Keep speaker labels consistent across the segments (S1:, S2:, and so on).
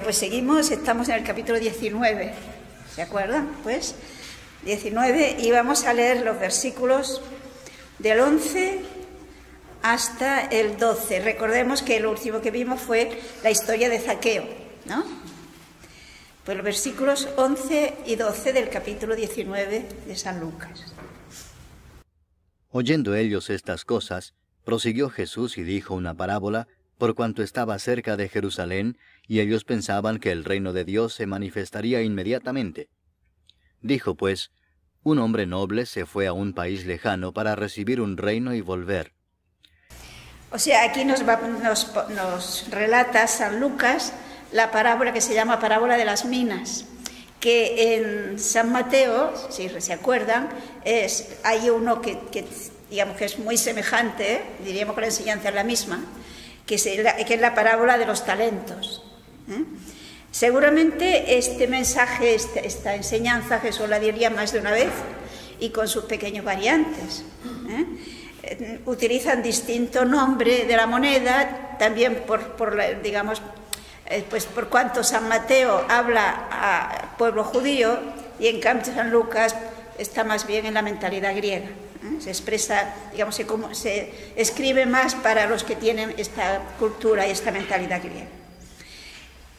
S1: Pues seguimos, estamos en el capítulo 19, ¿se acuerdan? Pues 19, y vamos a leer los versículos del 11 hasta el 12. Recordemos que lo último que vimos fue la historia de Zaqueo, ¿no? Pues los versículos 11 y 12 del capítulo 19 de San Lucas.
S2: Oyendo ellos estas cosas, prosiguió Jesús y dijo una parábola, por cuanto estaba cerca de Jerusalén, y ellos pensaban que el reino de Dios se manifestaría inmediatamente. Dijo pues, un hombre noble se fue a un país lejano para recibir un reino y volver.
S1: O sea, aquí nos relata San Lucas la parábola que se llama parábola de las minas, que en San Mateo, si se acuerdan, hay uno que digamos que es muy semejante, diríamos que la enseñanza es la misma, que es la parábola de los talentos. Seguramente este mensaje, esta enseñanza, Jesús la diría más de una vez y con sus pequeñas variantes. Utilizan distinto nombre de la moneda, también digamos, pues por cuanto San Mateo habla a pueblo judío y en cambio San Lucas está más bien en la mentalidad griega. Se expresa, digamos, se escribe más para los que tienen esta cultura y esta mentalidad griega.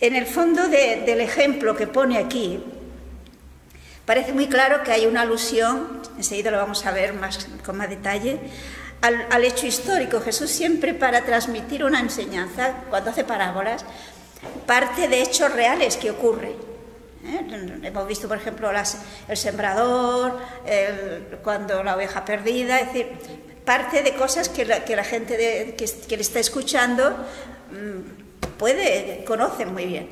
S1: En el fondo del ejemplo que pone aquí, parece muy claro que hay una alusión, enseguida lo vamos a ver con más detalle, al hecho histórico. Jesús siempre, para transmitir una enseñanza, cuando hace parábolas, parte de hechos reales que ocurren. Hemos visto, por ejemplo, el sembrador, cuando la oveja perdida, es decir, parte de cosas que la gente que le está escuchando conoce muy bien.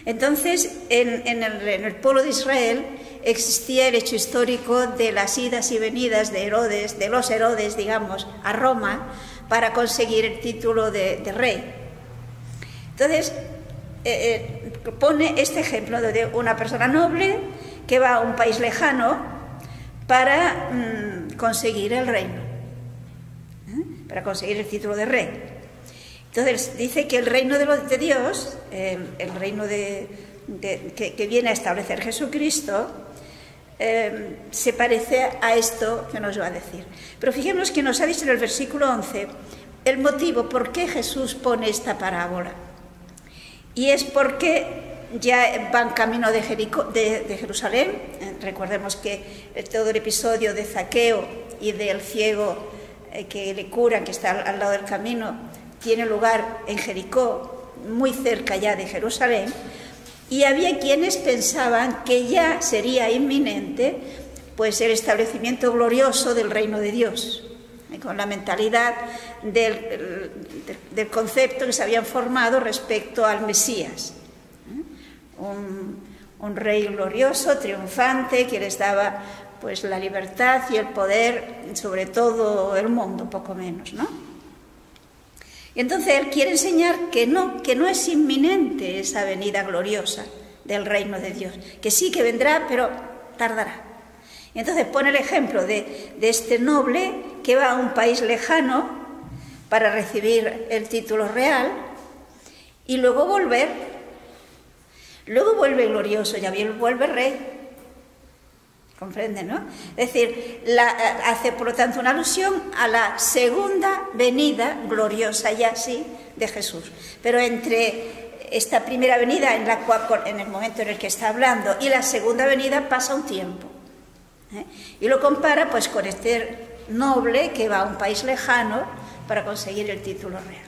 S1: Entonces, en el pueblo de Israel existía el hecho histórico de las idas y venidas de los Herodes, digamos, a Roma para conseguir el título de rey. Entonces, pone este ejemplo de una persona noble que va a un país lejano para conseguir el reino, para conseguir el título de rey. Entonces dice que el reino de Dios, el reino que viene a establecer Jesucristo, se parece a esto que nos va a decir. Pero fijémonos que nos ha dicho en el versículo 11 el motivo por qué Jesús pone esta parábola. Y es porque ya van camino de Jerusalén. Recordemos que todo el episodio de Zaqueo y del ciego que le curan, que está al lado del camino, tiene lugar en Jericó, muy cerca ya de Jerusalén, y había quienes pensaban que ya sería inminente pues el establecimiento glorioso del reino de Dios, con la mentalidad del concepto que se habían formado respecto al Mesías. Un rey glorioso, triunfante, que les daba pues la libertad y el poder sobre todo el mundo, poco menos, ¿no? Y entonces él quiere enseñar que no es inminente esa venida gloriosa del reino de Dios, que sí que vendrá, pero tardará. Y entonces pone el ejemplo de este noble que va a un país lejano para recibir el título real y luego vuelve glorioso, ya bien vuelve rey. ¿Comprenden, no? Es decir, hace por lo tanto una alusión a la segunda venida gloriosa ya sí de Jesús. Pero entre esta primera venida en el momento en el que está hablando y la segunda venida pasa un tiempo. Y lo compara pues con este noble que va a un país lejano para conseguir el título real.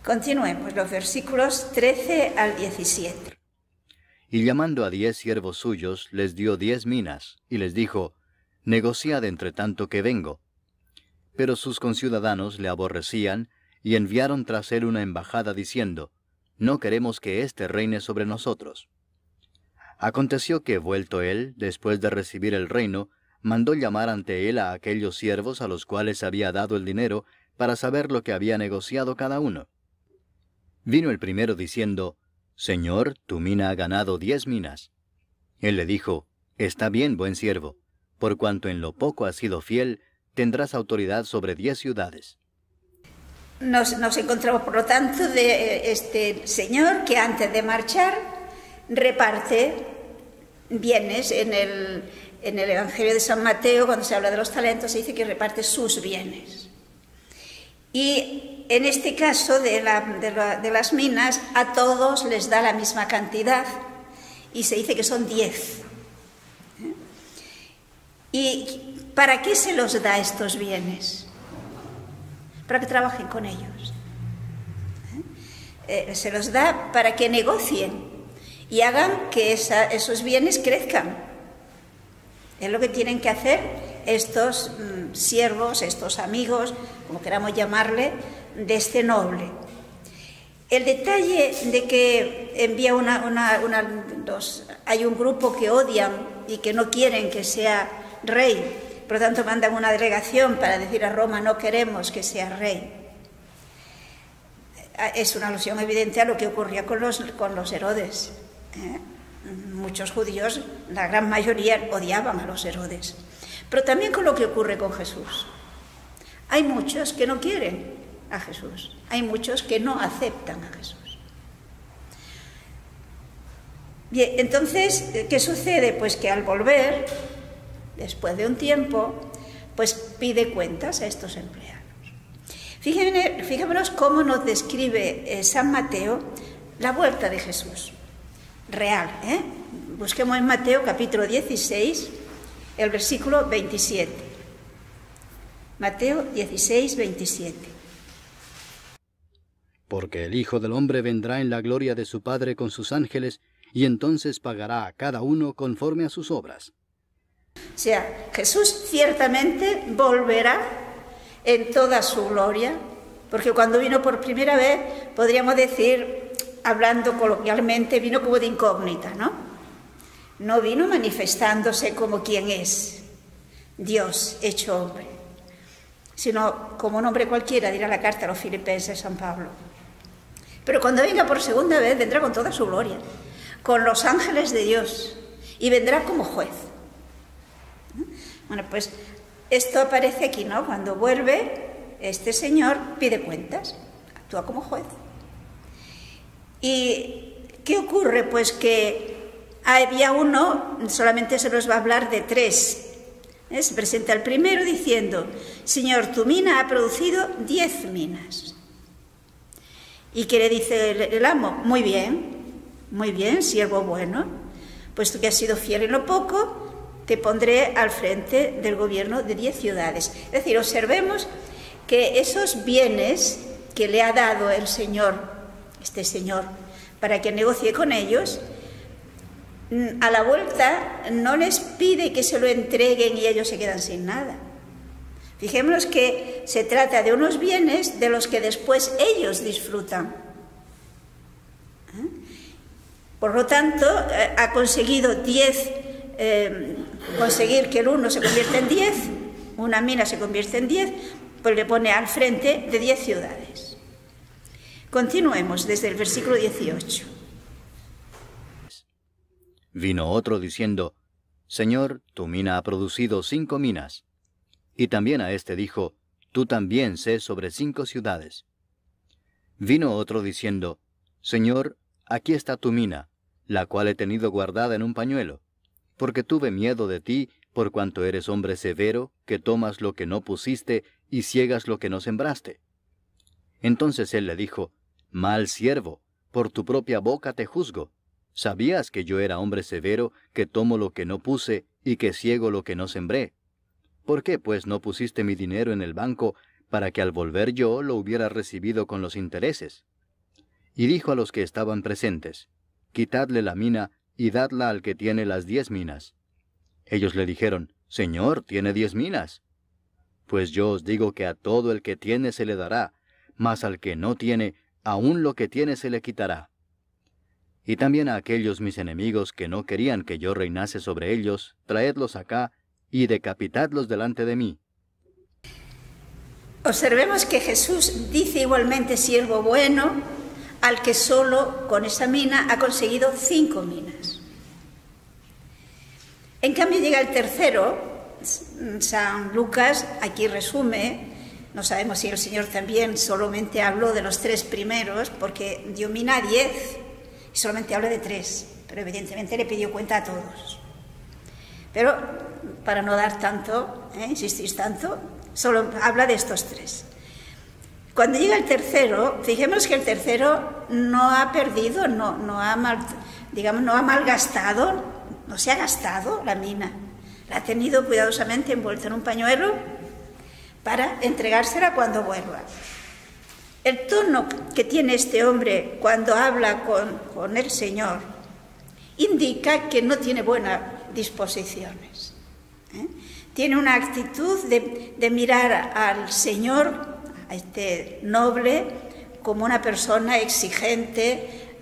S1: Continuemos, los versículos 13 al 17.
S2: Y llamando a 10 siervos suyos, les dio 10 minas, y les dijo, negociad entre tanto que vengo. Pero sus conciudadanos le aborrecían, y enviaron tras él una embajada diciendo, no queremos que éste reine sobre nosotros. Aconteció que, vuelto él, después de recibir el reino, mandó llamar ante él a aquellos siervos a los cuales había dado el dinero, para saber lo que había negociado cada uno. Vino el primero diciendo, Señor, tu mina ha ganado 10 minas. Él le dijo, está bien, buen siervo, por cuanto en lo poco has sido fiel, tendrás autoridad sobre 10 ciudades.
S1: nos encontramos, por lo tanto, de este señor que antes de marchar reparte bienes. En el Evangelio de San Mateo, cuando se habla de los talentos, se dice que reparte sus bienes. Y en este caso de las minas, a todos les da la misma cantidad, y se dice que son 10. ¿Y para qué se los da estos bienes? Para que trabajen con ellos. Se los da para que negocien y hagan que esos bienes crezcan. Es lo que tienen que hacer estos siervos, estos amigos, como queramos llamarle, de este noble. El detalle de que envía hay un grupo que odian y que no quieren que sea rey, por lo tanto mandan una delegación para decir a Roma: no queremos que sea rey. Es una alusión evidente a lo que ocurría con los Herodes. Muchos judíos, la gran mayoría, odiaban a los Herodes. Pero también con lo que ocurre con Jesús. Hay muchos que no quieren a Jesús. Hay muchos que no aceptan a Jesús. Bien, entonces, ¿qué sucede? Pues que al volver, después de un tiempo, pues pide cuentas a estos empleados. Fijémonos cómo nos describe San Mateo la vuelta de Jesús. Real, Busquemos en Mateo capítulo 16, el versículo 27. Mateo 16, 27.
S2: Porque el Hijo del Hombre vendrá en la gloria de su Padre con sus ángeles, y entonces pagará a cada uno conforme a sus obras.
S1: O sea, Jesús ciertamente volverá en toda su gloria, porque cuando vino por primera vez, podríamos decir, hablando coloquialmente, vino como de incógnita, ¿no? No vino manifestándose como quien es, Dios hecho hombre, sino como un hombre cualquiera, dirá la carta a los Filipenses San Pablo. Pero cuando venga por segunda vez, vendrá con toda su gloria, con los ángeles de Dios, y vendrá como juez. Bueno, pues esto aparece aquí, ¿no? Cuando vuelve, este señor pide cuentas, actúa como juez. ¿Y qué ocurre? Pues que había uno, solamente se nos va a hablar de 3. Se presenta el primero diciendo: Señor, tu mina ha producido 10 minas. ¿Y qué le dice el amo? Muy bien, siervo bueno, puesto que has sido fiel en lo poco, te pondré al frente del gobierno de 10 ciudades. Es decir, observemos que esos bienes que le ha dado el Señor, este señor, para que negocie con ellos, a la vuelta no les pide que se lo entreguen y ellos se quedan sin nada. Fijémonos que se trata de unos bienes de los que después ellos disfrutan. Por lo tanto, ha conseguido conseguir que el uno se convierta en 10, una mina se convierte en 10, pues le pone al frente de 10 ciudades. Continuemos desde el versículo 18.
S2: Vino otro diciendo: Señor, tu mina ha producido 5 minas. Y también a éste dijo: Tú también sé sobre 5 ciudades. Vino otro diciendo: Señor, aquí está tu mina, la cual he tenido guardada en un pañuelo, porque tuve miedo de ti, por cuanto eres hombre severo, que tomas lo que no pusiste y ciegas lo que no sembraste. Entonces él le dijo: Mal siervo, por tu propia boca te juzgo. ¿Sabías que yo era hombre severo, que tomo lo que no puse y que ciego lo que no sembré? ¿Por qué, pues, no pusiste mi dinero en el banco, para que al volver yo lo hubiera recibido con los intereses? Y dijo a los que estaban presentes: Quitadle la mina y dadla al que tiene las 10 minas. Ellos le dijeron: Señor, tiene 10 minas. Pues yo os digo que a todo el que tiene se le dará, mas al que no tiene, aun lo que tiene se le quitará. Y también a aquellos mis enemigos que no querían que yo reinase sobre ellos, traedlos acá y decapitadlos delante de mí.
S1: Observemos que Jesús dice igualmente siervo bueno al que solo con esa mina ha conseguido 5 minas. En cambio llega el tercero. San Lucas aquí resume No sabemos si el Señor también solamente habló de los 3 primeros, porque dio mina a 10 y solamente habla de 3, pero evidentemente le pidió cuenta a todos. Pero para no dar tanto, insistir tanto, solo habla de estos 3. Cuando llega el tercero, fijémonos que el tercero no ha perdido, no ha malgastado, no se ha gastado la mina. La ha tenido cuidadosamente envuelta en un pañuelo para entregársela cuando vuelva. El tono que tiene este hombre cuando habla con el Señor indica que no tiene buenas disposiciones. Tiene una actitud de mirar al Señor, a este noble, como una persona exigente,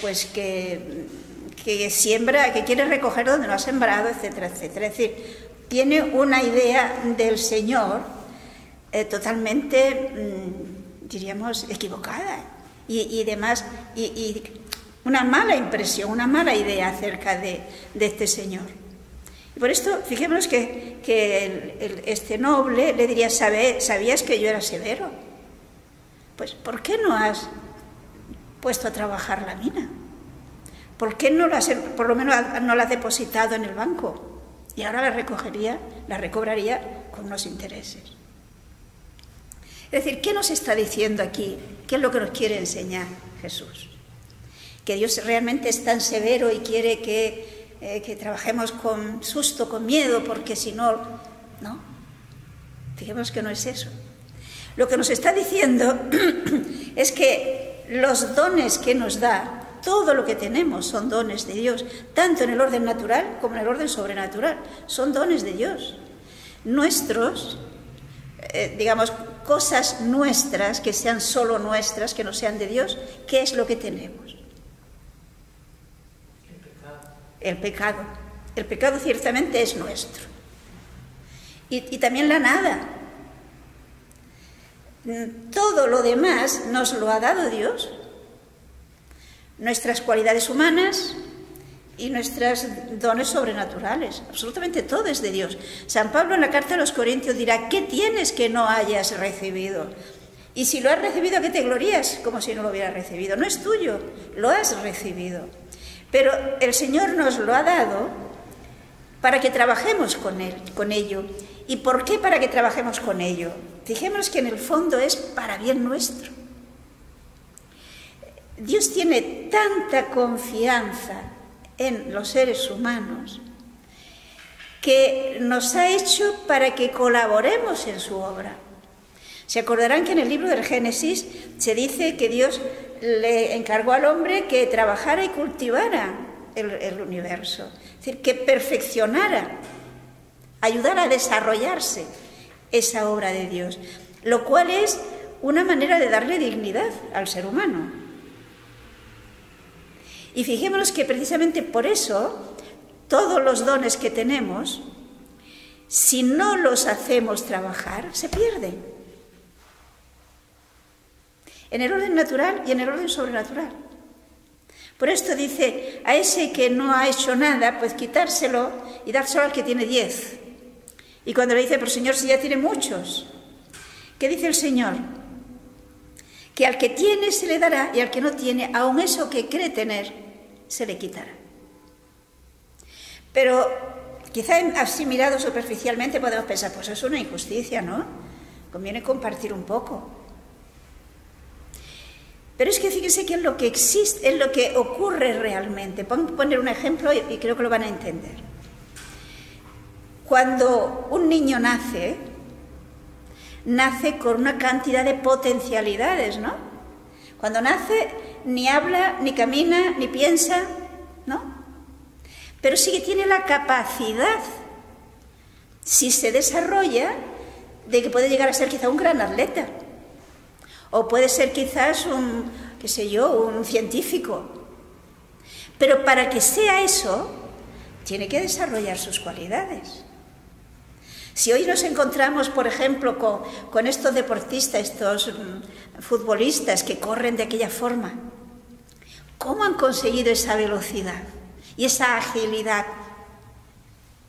S1: pues que siembra, que quiere recoger donde no ha sembrado, etcétera, etcétera. Es decir, tiene una idea del Señor totalmente, diríamos, equivocada y demás, y una mala impresión, una mala idea acerca de este Señor. Y por esto, fijémonos que este noble le diría: ¿sabías que yo era severo? Pues, ¿por qué no has puesto a trabajar la mina? ¿Por qué no por lo menos no la has depositado en el banco? Y ahora la recobraría con unos intereses. Es decir, ¿qué nos está diciendo aquí? ¿Qué es lo que nos quiere enseñar Jesús? Que Dios realmente es tan severo y quiere que trabajemos con susto, con miedo, porque si no, no. Fijemos que no es eso. Lo que nos está diciendo es que los dones que nos da, todo lo que tenemos son dones de Dios, tanto en el orden natural como en el orden sobrenatural. Son dones de Dios. Nuestros, digamos, cosas nuestras, que sean solo nuestras, que no sean de Dios, ¿qué es lo que tenemos? El pecado. El pecado ciertamente es nuestro. Y también la nada. Todo lo demás nos lo ha dado Dios. Nuestras cualidades humanas y nuestros dones sobrenaturales. Absolutamente todo es de Dios. San Pablo en la carta a los Corintios dirá: ¿qué tienes que no hayas recibido? Y si lo has recibido, ¿a qué te glorías? Como si no lo hubieras recibido. No es tuyo, lo has recibido. Pero el Señor nos lo ha dado para que trabajemos con ello. ¿Y por qué para que trabajemos con ello? Fijémonos que en el fondo es para bien nuestro. Dios tiene tanta confianza en los seres humanos que nos ha hecho para que colaboremos en su obra. Se acordarán que en el libro del Génesis se dice que Dios le encargó al hombre que trabajara y cultivara el universo, es decir, que perfeccionara, ayudara a desarrollarse esa obra de Dios, lo cual es una manera de darle dignidad al ser humano. Y fijémonos que precisamente por eso todos los dones que tenemos, si no los hacemos trabajar, se pierden. En el orden natural y en el orden sobrenatural. Por esto dice: a ese que no ha hecho nada, pues quitárselo y dárselo al que tiene 10. Y cuando le dice: pero Señor, si ya tiene muchos, ¿qué dice el Señor? Que al que tiene se le dará y al que no tiene, aun eso que cree tener, se le quitará. Pero quizá así mirado superficialmente podemos pensar: pues es una injusticia, ¿no? Conviene compartir un poco. Pero es que fíjense que es lo que existe, es lo que ocurre realmente. Pongo poner un ejemplo y creo que lo van a entender. Cuando un niño nace con una cantidad de potencialidades, ¿no? Cuando nace ni habla, ni camina, ni piensa, ¿no? Pero sí que tiene la capacidad, si se desarrolla, de que puede llegar a ser quizá un gran atleta. O puede ser quizás un científico. Pero para que sea eso, tiene que desarrollar sus cualidades. Si hoy nos encontramos, por ejemplo, con estos deportistas, estos futbolistas que corren de aquella forma, ¿cómo han conseguido esa velocidad y esa agilidad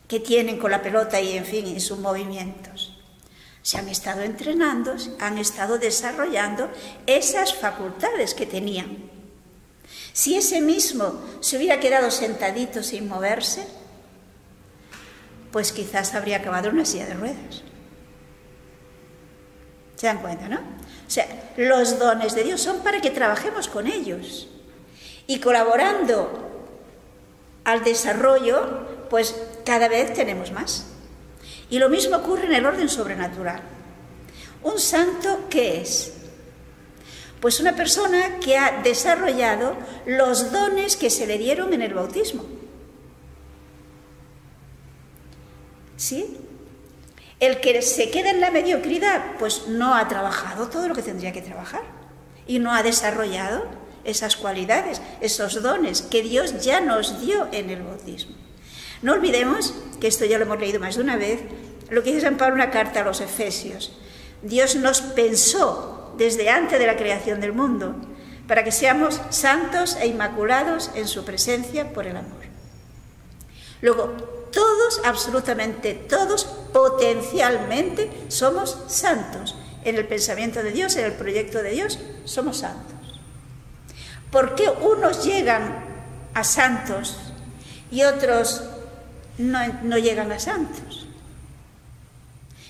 S1: que tienen con la pelota y, en fin, en sus movimientos? Se han estado entrenando, han estado desarrollando esas facultades que tenían. Si ese mismo se hubiera quedado sentadito sin moverse, pues quizás habría acabado en una silla de ruedas. ¿Se dan cuenta, no? O sea, los dones de Dios son para que trabajemos con ellos. Y colaborando al desarrollo, pues cada vez tenemos más. Y lo mismo ocurre en el orden sobrenatural. ¿Un santo qué es? Pues una persona que ha desarrollado los dones que se le dieron en el bautismo. ¿Sí? El que se queda en la mediocridad, pues no ha trabajado todo lo que tendría que trabajar y no ha desarrollado esas cualidades, esos dones que Dios ya nos dio en el bautismo. No olvidemos, que esto ya lo hemos leído más de una vez, lo que dice San Pablo en una carta a los Efesios. Dios nos pensó desde antes de la creación del mundo para que seamos santos e inmaculados en su presencia por el amor. Luego, todos, absolutamente todos, potencialmente somos santos. En el pensamiento de Dios, en el proyecto de Dios, somos santos. ¿Por qué unos llegan a santos y otros no llegan a santos?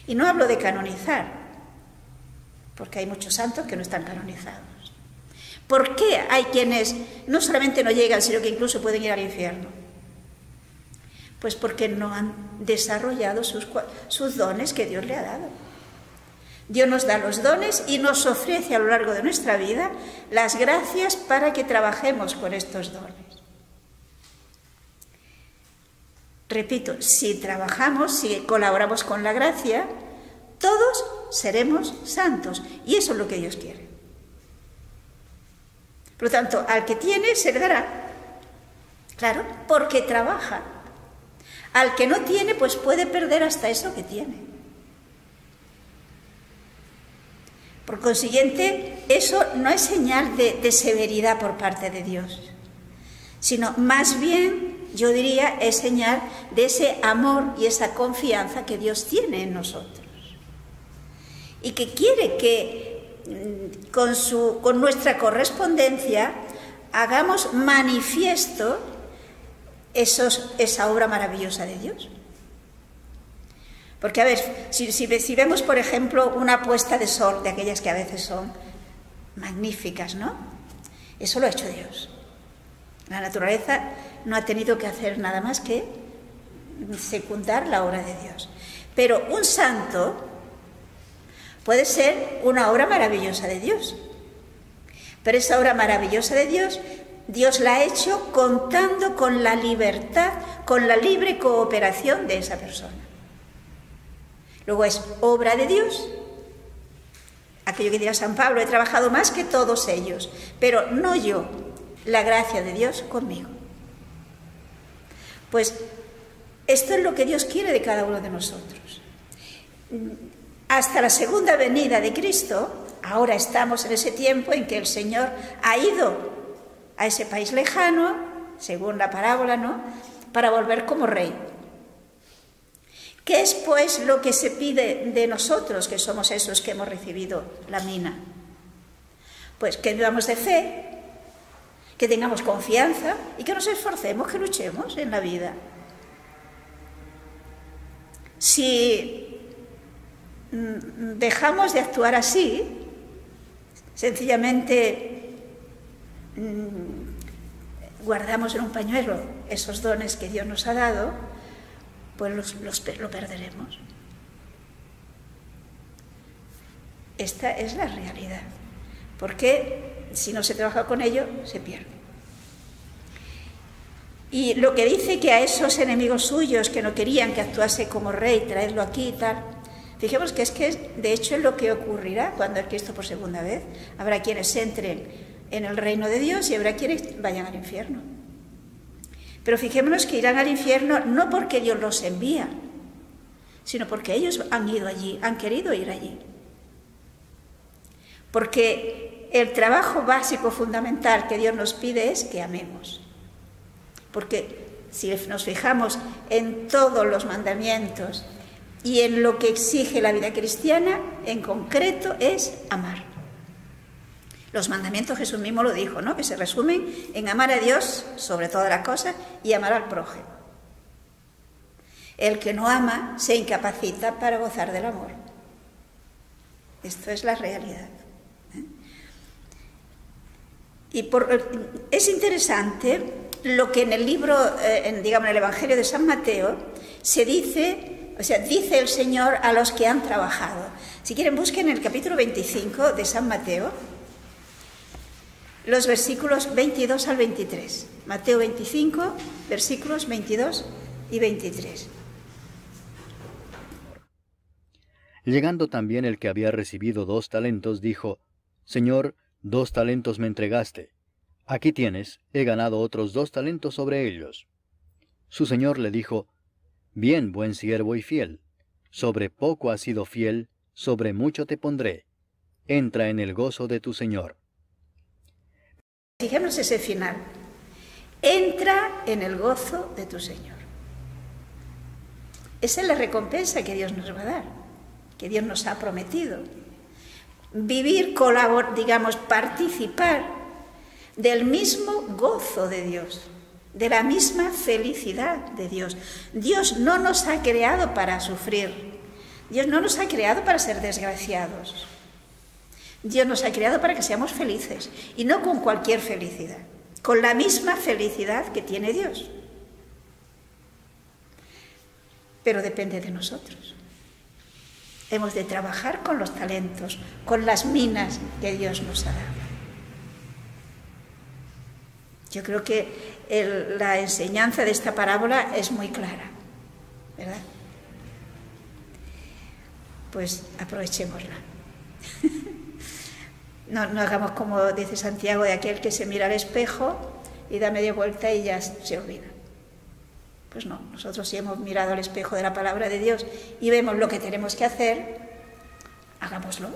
S1: Y no hablo de canonizar, porque hay muchos santos que no están canonizados. ¿Por qué hay quienes no solamente no llegan, sino que incluso pueden ir al infierno? Pues porque no han desarrollado sus dones que Dios le ha dado. Dios nos da los dones y nos ofrece a lo largo de nuestra vida las gracias para que trabajemos con estos dones. Repito, si trabajamos, si colaboramos con la gracia, todos seremos santos. Y eso es lo que Dios quiere. Por lo tanto, al que tiene se le dará. Claro, porque trabaja. Al que no tiene, pues puede perder hasta eso que tiene. Por consiguiente, eso no es señal de severidad por parte de Dios, sino más bien, yo diría, es señal de ese amor y esa confianza que Dios tiene en nosotros. Y que quiere que con nuestra correspondencia hagamos manifiesto esa obra maravillosa de Dios. Porque, a ver, si vemos, por ejemplo, una puesta de sol, de aquellas que a veces son magníficas, ¿no? Eso lo ha hecho Dios. La naturaleza no ha tenido que hacer nada más que secundar la obra de Dios. Pero un santo puede ser una obra maravillosa de Dios. Pero esa obra maravillosa de Dios, Dios la ha hecho contando con la libertad, con la libre cooperación de esa persona. Luego es obra de Dios. Aquello que dirá San Pablo, he trabajado más que todos ellos, pero no yo, la gracia de Dios conmigo. Pues esto es lo que Dios quiere de cada uno de nosotros. Hasta la segunda venida de Cristo, ahora estamos en ese tiempo en que el Señor ha ido a ese país lejano, según la parábola, ¿no?, para volver como rey. ¿Qué es, pues, lo que se pide de nosotros, que somos esos que hemos recibido la mina? Pues que vivamos de fe, que tengamos confianza y que nos esforcemos, que luchemos en la vida. Si dejamos de actuar así, sencillamente guardamos en un pañuelo esos dones que Dios nos ha dado, pues lo perderemos. Esta es la realidad, porque si no se trabaja con ello, se pierde. Y lo que dice que a esos enemigos suyos que no querían que actuase como rey, traedlo aquí y tal, fijemos que de hecho es lo que ocurrirá cuando el Cristo por segunda vez. Habrá quienes entren en el reino de Dios y habrá quienes vayan al infierno. Pero fijémonos que irán al infierno no porque Dios los envía, sino porque ellos han ido allí, han querido ir allí. Porque el trabajo básico, fundamental que Dios nos pide es que amemos. Porque si nos fijamos en todos los mandamientos, Y en lo que exige la vida cristiana, en concreto, es amar. Los mandamientos Jesús mismo lo dijo, ¿no? Que se resumen en amar a Dios sobre todas las cosas y amar al prójimo. El que no ama se incapacita para gozar del amor. Esto es la realidad. Y es interesante lo que en el libro, digamos, en el Evangelio de San Mateo, se dice, o sea, dice el Señor a los que han trabajado. Si quieren, busquen el capítulo 25 de San Mateo, los versículos 22 al 23. Mateo 25, versículos 22 y 23.
S2: Llegando también el que había recibido 2 talentos, dijo, Señor, 2 talentos me entregaste. Aquí tienes, he ganado otros 2 talentos sobre ellos. Su señor le dijo, Bien, buen siervo y fiel. Sobre poco has sido fiel, sobre mucho te pondré. Entra en el gozo de tu señor.
S1: Fijémonos ese final. Entra en el gozo de tu señor. Esa es la recompensa que Dios nos va a dar, que Dios nos ha prometido. Vivir, colaborar, digamos, participar del mismo gozo de Dios, de la misma felicidad de Dios. Dios no nos ha creado para sufrir. Dios no nos ha creado para ser desgraciados. Dios nos ha creado para que seamos felices, y no con cualquier felicidad, con la misma felicidad que tiene Dios. Pero depende de nosotros. Hemos de trabajar con los talentos, con las minas que Dios nos ha dado. Yo creo que la enseñanza de esta parábola es muy clara, ¿verdad? Pues aprovechémosla. No hagamos como dice Santiago, de aquel que se mira al espejo y da media vuelta y ya se olvida. Pues no, nosotros si hemos mirado al espejo de la palabra de Dios y vemos lo que tenemos que hacer, hagámoslo.